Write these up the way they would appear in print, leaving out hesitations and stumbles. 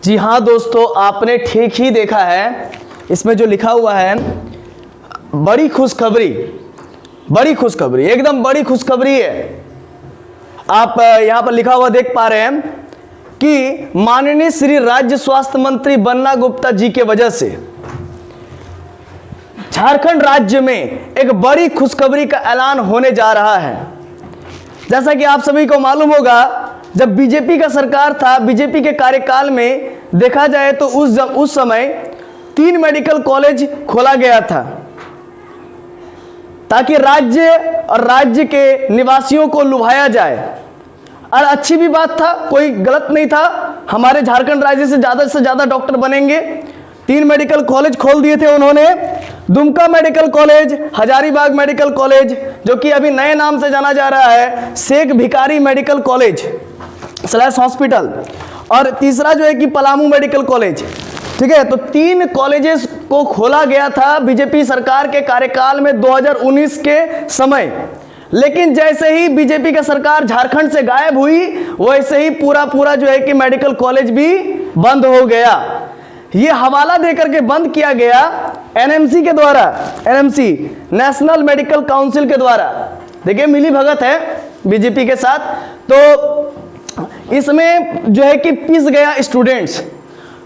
जी हाँ दोस्तों, आपने ठीक ही देखा है। इसमें जो लिखा हुआ है बड़ी खुशखबरी, बड़ी खुशखबरी, एकदम बड़ी खुशखबरी है। आप यहाँ पर लिखा हुआ देख पा रहे हैं कि माननीय श्री राज्य स्वास्थ्य मंत्री बन्ना गुप्ता जी के वजह से झारखंड राज्य में एक बड़ी खुशखबरी का ऐलान होने जा रहा है। जैसा कि आप सभी को मालूम होगा, जब बीजेपी का सरकार था, बीजेपी के कार्यकाल में देखा जाए तो उस समय 3 मेडिकल कॉलेज खोला गया था ताकि राज्य के निवासियों को लुभाया जाए। और अच्छी भी बात था, कोई गलत नहीं था। हमारे झारखंड राज्य से ज़्यादा डॉक्टर बनेंगे। 3 मेडिकल कॉलेज खोल दिए थे उन्होंने। Dumka medical college, Hazaribagh medical college, जो कि अभी नए नाम से जाना जा रहा है Sheikh Bhikhari medical college / hospital, और तीसरा जो है कि पलामू मेडिकल कॉलेज। ठीक है, तो 3 कॉलेजेस को खोला गया था बीजेपी सरकार के कार्यकाल में 2019 के समय। लेकिन जैसे ही बीजेपी का सरकार झारखंड से गायब हुई, वैसे ही पूरा जो है कि मेडिकल कॉलेज भी बंद हो गया। ये हवाला देकर के बंद किया गया एनएमसी के द्वारा, एनएमसी नेशनल मेडिकल काउंसिल के द्वारा। देखिए, मिली भगत है बीजेपी के साथ। तो इसमें जो है कि पिस गया स्टूडेंट्स,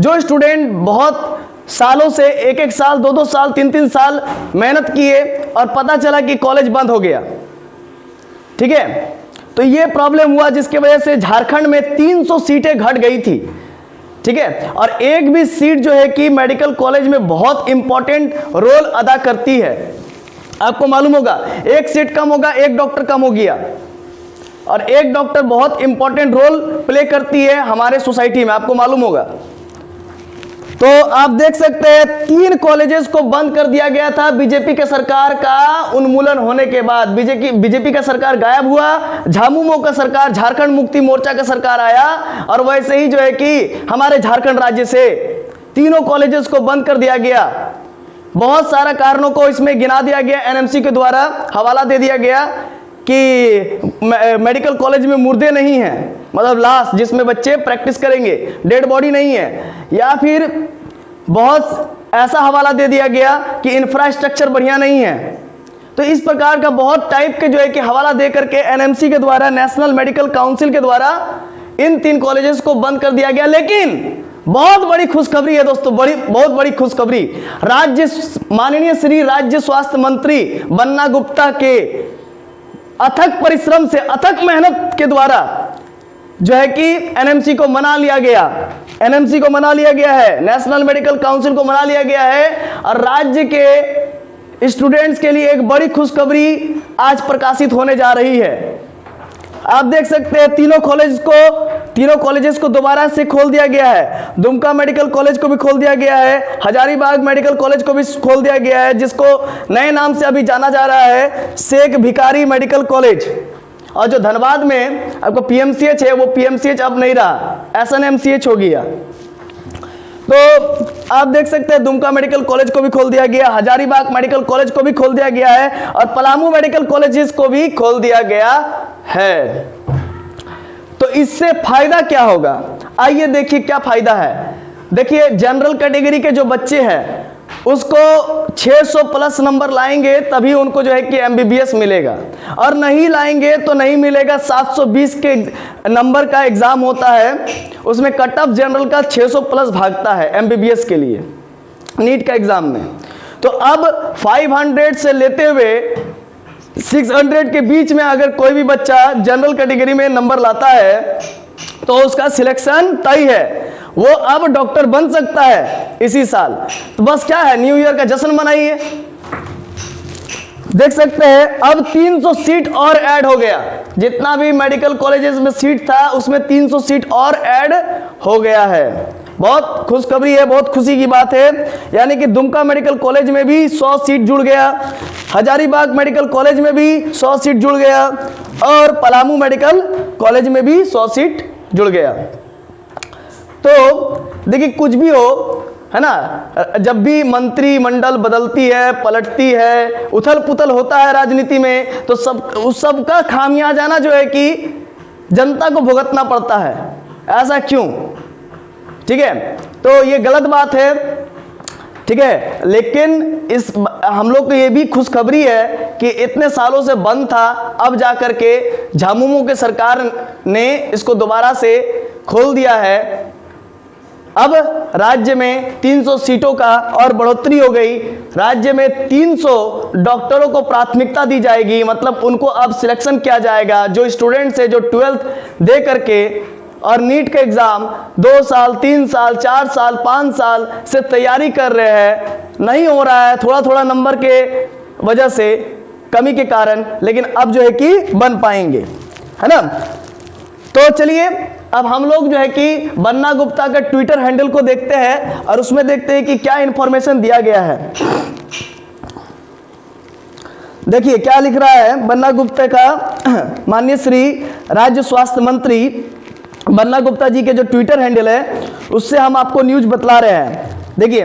जो स्टूडेंट बहुत सालों से 1-1 साल, 2-2 साल, 3-3 साल मेहनत किए और पता चला कि कॉलेज बंद हो गया। ठीक है, तो ये प्रॉब्लम हुआ जिसके वजह से झारखंड में 300 सीटें घट गई थी। ठीक है, और एक भी सीट जो है कि मेडिकल कॉलेज में बहुत इंपॉर्टेंट रोल अदा करती है। आपको मालूम होगा, 1 सीट कम होगा, 1 डॉक्टर कम हो गया, और 1 डॉक्टर बहुत इंपॉर्टेंट रोल प्ले करती है हमारे सोसाइटी में, आपको मालूम होगा। तो आप देख सकते हैं 3 कॉलेजेस को बंद कर दिया गया था बीजेपी के सरकार का उन्मूलन होने के बाद। बीजेपी का सरकार गायब हुआ, झामुमो का सरकार, झारखंड मुक्ति मोर्चा का सरकार आया, और वैसे ही जो है कि हमारे झारखंड राज्य से 3 कॉलेजेस को बंद कर दिया गया। बहुत सारा कारणों को इसमें गिना दिया गया, एनएमसी के द्वारा हवाला दे दिया गया कि मेडिकल कॉलेज में मुर्दे नहीं हैं, मतलब लाश जिसमें बच्चे प्रैक्टिस करेंगे, डेड बॉडी नहीं है, या फिर बहुत ऐसा हवाला दे दिया गया कि इंफ्रास्ट्रक्चर बढ़िया नहीं है। तो इस प्रकार का बहुत टाइप के जो है कि हवाला दे करके एनएमसी के द्वारा, नेशनल मेडिकल काउंसिल के द्वारा इन 3 कॉलेजेस को बंद कर दिया गया। लेकिन बहुत बड़ी खुशखबरी है दोस्तों, बहुत बड़ी खुशखबरी। माननीय श्री राज्य स्वास्थ्य मंत्री बन्ना गुप्ता के अथक परिश्रम से, अथक मेहनत के द्वारा जो है कि एनएमसी को मना लिया गया, एनएमसी को मना लिया गया है, नेशनल मेडिकल काउंसिल को मना लिया गया है, और राज्य के स्टूडेंट्स के लिए एक बड़ी खुशखबरी आज प्रकाशित होने जा रही है। आप देख सकते हैं 3 कॉलेजेस को दोबारा से खोल दिया गया है। दुमका मेडिकल कॉलेज को भी खोल दिया गया है, हजारीबाग मेडिकल कॉलेज को भी खोल दिया गया है, जिसको नए नाम से अभी जाना जा रहा है शेख भिखारी मेडिकल कॉलेज। और जो धनबाद में आपको पीएमसीएच है, वो पीएमसीएच अब नहीं रहा, एसएनएमसीएच हो गया। तो आप देख सकते हैं दुमका मेडिकल कॉलेज को भी खोल दिया गया, हजारीबाग मेडिकल कॉलेज को भी खोल दिया गया है, और पलामू मेडिकल कॉलेजेस को भी खोल दिया गया है। तो इससे फायदा क्या होगा, आइए देखिए क्या फायदा है। देखिए, जनरल कैटेगरी के जो बच्चे हैं उसको 600 प्लस नंबर लाएंगे तभी उनको जो है कि एमबीबीएस मिलेगा, और नहीं लाएंगे तो नहीं मिलेगा। 720 के नंबर का एग्जाम होता है, उसमें कट ऑफ जनरल का 600 प्लस भागता है एमबीबीएस के लिए नीट का एग्जाम में। तो अब 500 से लेते हुए 600 के बीच में अगर कोई भी बच्चा जनरल कैटेगरी में नंबर लाता है तो उसका सिलेक्शन तय है, वो अब डॉक्टर बन सकता है इसी साल। तो बस क्या है, न्यू ईयर का जश्न मनाइए। देख सकते हैं अब 300 सीट और ऐड हो गया, जितना भी मेडिकल कॉलेजेस में सीट था उसमें 300 सीट और ऐड हो गया है। बहुत खुशखबरी है, बहुत खुशी की बात है। यानी कि दुमका मेडिकल कॉलेज में भी 100 सीट जुड़ गया, हजारीबाग मेडिकल कॉलेज में भी 100 सीट जुड़ गया, और पलामू मेडिकल कॉलेज में भी 100 सीट जुड़ गया। तो देखिए, कुछ भी हो, है ना, जब भी मंत्रिमंडल बदलती है, पलटती है, उथल पुथल होता है राजनीति में, तो उस सब का खामियाजाना जो है कि जनता को भुगतना पड़ता है। ऐसा क्यों? ठीक है, तो ये गलत बात है, ठीक है। लेकिन इस हम लोग को ये भी खुशखबरी है कि इतने सालों से बंद था, अब जाकर के झामुमो के सरकार ने इसको दोबारा से खोल दिया है। अब राज्य में 300 सीटों का और बढ़ोतरी हो गई। राज्य में 300 डॉक्टरों को प्राथमिकता दी जाएगी, मतलब उनको अब सिलेक्शन किया जाएगा। जो स्टूडेंट्स है जो 12th दे करके और नीट का एग्जाम 2 साल 3 साल 4 साल 5 साल से तैयारी कर रहे हैं, नहीं हो रहा है थोड़ा थोड़ा नंबर के वजह से, कमी के कारण, लेकिन अब जो है कि बन पाएंगे, है ना। तो चलिए अब हम लोग जो है कि बन्ना गुप्ता का ट्विटर हैंडल को देखते हैं और उसमें देखते हैं कि क्या इंफॉर्मेशन दिया गया है। देखिए क्या लिख रहा है बन्ना गुप्ता का, माननीय श्री राज्य स्वास्थ्य मंत्री बन्ना गुप्ता जी के जो ट्विटर हैंडल है उससे हम आपको न्यूज बतला रहे हैं। देखिए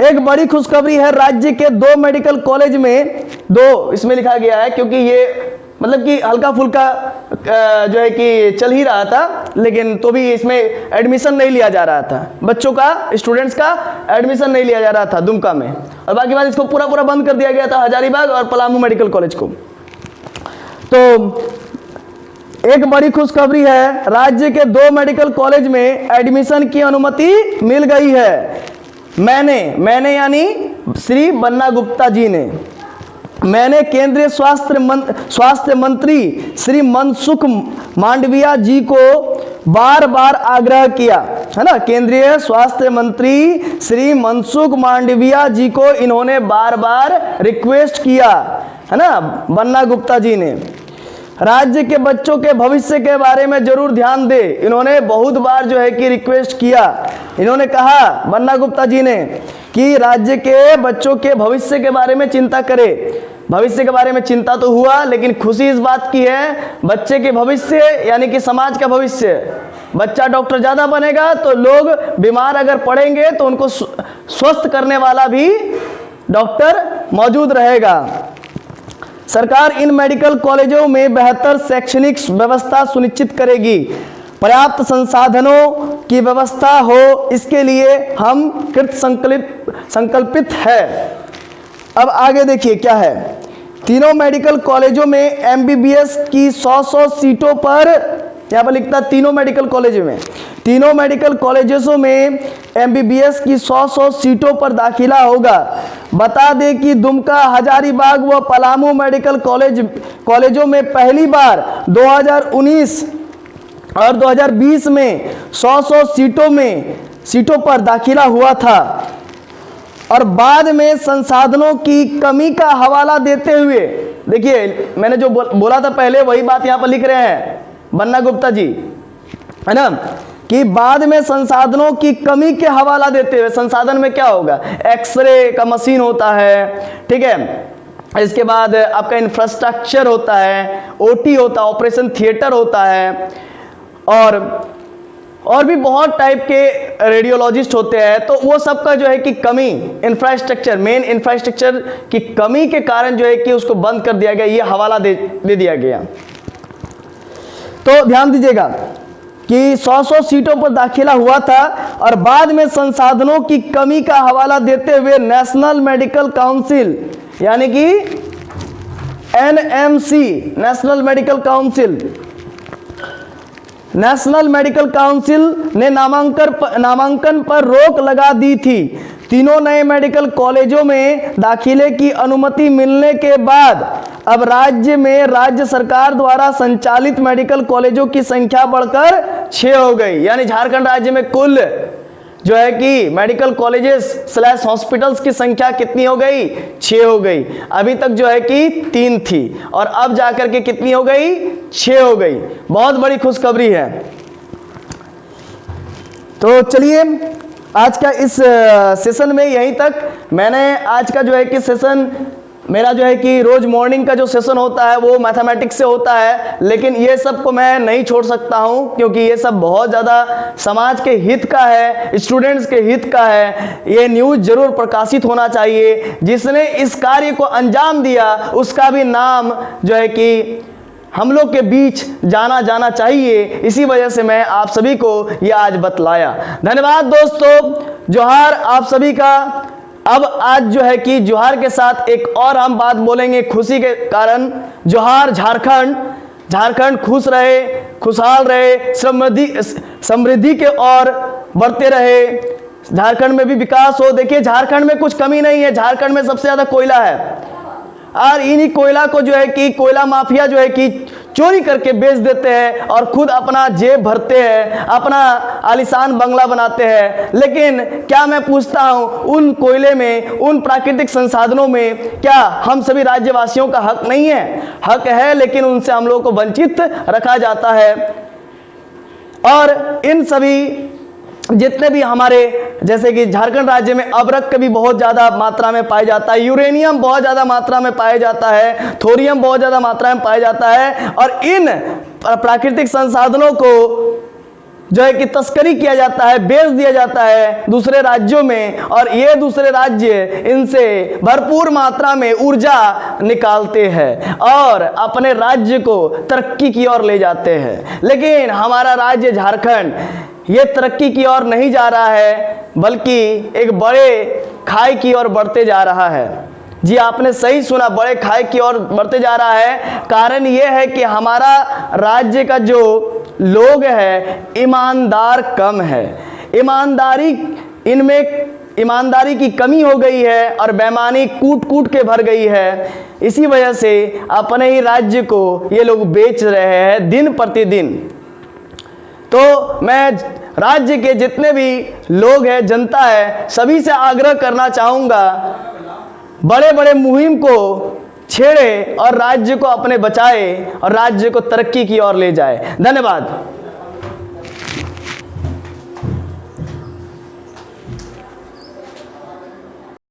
एक बड़ी खुशखबरी है, राज्य के 2 मेडिकल कॉलेज में, 2 इसमें लिखा गया है क्योंकि ये मतलब कि हल्का फुल्का जो है कि चल ही रहा था, लेकिन तो भी इसमें एडमिशन नहीं लिया जा रहा था, बच्चों का, स्टूडेंट्स का एडमिशन नहीं लिया जा रहा था दुमका में, और बाकी बात इसको पूरा पूरा बंद कर दिया गया था, हजारीबाग और पलामू मेडिकल कॉलेज को। तो एक बड़ी खुशखबरी है, राज्य के 2 मेडिकल कॉलेज में एडमिशन की अनुमति मिल गई है। मैंने यानी श्री बन्ना गुप्ता जी ने, मैंने केंद्रीय स्वास्थ्य मंत्री श्री मनसुख मांडविया जी को बार बार आग्रह किया, है ना। केंद्रीय स्वास्थ्य मंत्री श्री मनसुख मांडविया जी को इन्होंने बार बार रिक्वेस्ट किया, है ना, बन्ना गुप्ता जी ने, राज्य के बच्चों के भविष्य के बारे में जरूर ध्यान दे। इन्होंने बहुत बार जो है कि रिक्वेस्ट किया, इन्होंने कहा बन्ना गुप्ता जी ने कि राज्य के बच्चों के भविष्य के बारे में चिंता करे। भविष्य के बारे में चिंता तो हुआ, लेकिन खुशी इस बात की है बच्चे के भविष्य यानी कि समाज का भविष्य, बच्चा डॉक्टर ज़्यादा बनेगा तो लोग बीमार अगर पड़ेंगे तो उनको स्वस्थ करने वाला भी डॉक्टर मौजूद रहेगा। सरकार इन मेडिकल कॉलेजों में बेहतर शैक्षणिक व्यवस्था सुनिश्चित करेगी, पर्याप्त संसाधनों की व्यवस्था हो, इसके लिए हम कृत संकल्पित है। अब आगे देखिए क्या है, तीनों मेडिकल कॉलेजों में एमबीबीएस की 100 सीटों पर, यहाँ पर लिखता तीनों मेडिकल कॉलेजों में, तीनों मेडिकल कॉलेजों में एमबीबीएस की 100 सीटों पर दाखिला होगा। बता दें कि दुमका, हजारीबाग व पलामू मेडिकल कॉलेजों में पहली बार 2019 और 2020 में 100 सीटों पर दाखिला हुआ था, और बाद में संसाधनों की कमी का हवाला देते हुए, देखिए मैंने जो बोला था पहले वही बात यहाँ पर लिख रहे हैं बन्ना गुप्ता जी, है ना, कि बाद में संसाधनों की कमी के हवाला देते हुए, संसाधन में क्या होगा, एक्सरे का मशीन होता है, ठीक है, इसके बाद आपका इंफ्रास्ट्रक्चर होता है, ओटी होता है, ऑपरेशन थिएटर होता है, और भी बहुत टाइप के रेडियोलॉजिस्ट होते हैं। तो वो सब का जो है कि कमी, इंफ्रास्ट्रक्चर, मेन इंफ्रास्ट्रक्चर की कमी के कारण जो है कि उसको बंद कर दिया गया, ये हवाला दे दिया गया। तो ध्यान दीजिएगा कि 100 सीटों पर दाखिला हुआ था और बाद में संसाधनों की कमी का हवाला देते हुए नेशनल मेडिकल काउंसिल यानी कि एनएमसी, नेशनल मेडिकल काउंसिल ने नामांकन पर रोक लगा दी थी। तीनों नए मेडिकल कॉलेजों में दाखिले की अनुमति मिलने के बाद अब राज्य में राज्य सरकार द्वारा संचालित मेडिकल कॉलेजों की संख्या बढ़कर 6 हो गई। यानी झारखंड राज्य में कुल जो है कि मेडिकल कॉलेजेस / हॉस्पिटल्स की संख्या कितनी हो गई, 6 हो गई। अभी तक जो है कि 3 थी और अब जाकर के कितनी हो गई, 6 हो गई। बहुत बड़ी खुशखबरी है। तो चलिए आज का इस सेशन में यहीं तक। मैंने आज का जो है कि सेशन मेरा जो है कि रोज मॉर्निंग का जो सेशन होता है वो मैथमेटिक्स से होता है, लेकिन ये सब को मैं नहीं छोड़ सकता हूँ क्योंकि ये सब बहुत ज़्यादा समाज के हित का है, स्टूडेंट्स के हित का है। ये न्यूज़ जरूर प्रकाशित होना चाहिए। जिसने इस कार्य को अंजाम दिया उसका भी नाम जो है कि हम लोग के बीच जाना चाहिए। इसी वजह से मैं आप सभी को ये आज बतलाया। धन्यवाद दोस्तों, जोहार आप सभी का। अब आज जो है कि जोहार के साथ एक और हम बात बोलेंगे खुशी के कारण। जोहार झारखंड, झारखंड खुश रहे, खुशहाल रहे, समृद्धि के ओर बढ़ते रहे, झारखंड में भी विकास हो। देखिए झारखंड में कुछ कमी नहीं है, झारखंड में सबसे ज़्यादा कोयला है और इन्हीं कोयला को जो है कि कोयला माफिया जो है कि चोरी करके बेच देते हैं और खुद अपना जेब भरते हैं, अपना आलीशान बंगला बनाते हैं। लेकिन क्या मैं पूछता हूं, उन कोयले में, उन प्राकृतिक संसाधनों में क्या हम सभी राज्यवासियों का हक नहीं है? हक है, लेकिन उनसे हम लोगों को वंचित रखा जाता है। और इन सभी जितने भी हमारे, जैसे कि झारखंड राज्य में अबरक भी बहुत ज़्यादा मात्रा में पाया जाता है, यूरेनियम बहुत ज़्यादा मात्रा में पाया जाता है, थोरियम बहुत ज़्यादा मात्रा में पाया जाता है। और इन प्राकृतिक संसाधनों को जो है कि तस्करी किया जाता है, बेच दिया जाता है दूसरे राज्यों में, और ये दूसरे राज्य इनसे भरपूर मात्रा में ऊर्जा निकालते हैं और अपने राज्य को तरक्की की ओर ले जाते हैं। लेकिन हमारा राज्य झारखंड ये तरक्की की ओर नहीं जा रहा है, बल्कि एक बड़े खाई की ओर बढ़ते जा रहा है। जी आपने सही सुना, बड़े खाई की ओर बढ़ते जा रहा है। कारण ये है कि हमारा राज्य का जो लोग है ईमानदार कम है, ईमानदारी की कमी हो गई है और बेईमानी कूट कूट के भर गई है। इसी वजह से अपने ही राज्य को ये लोग बेच रहे हैं दिन प्रतिदिन। तो मैं राज्य के जितने भी लोग हैं, जनता है, सभी से आग्रह करना चाहूँगा, बड़े बड़े मुहिम को छेड़े और राज्य को अपने बचाए और राज्य को तरक्की की ओर ले जाए। धन्यवाद।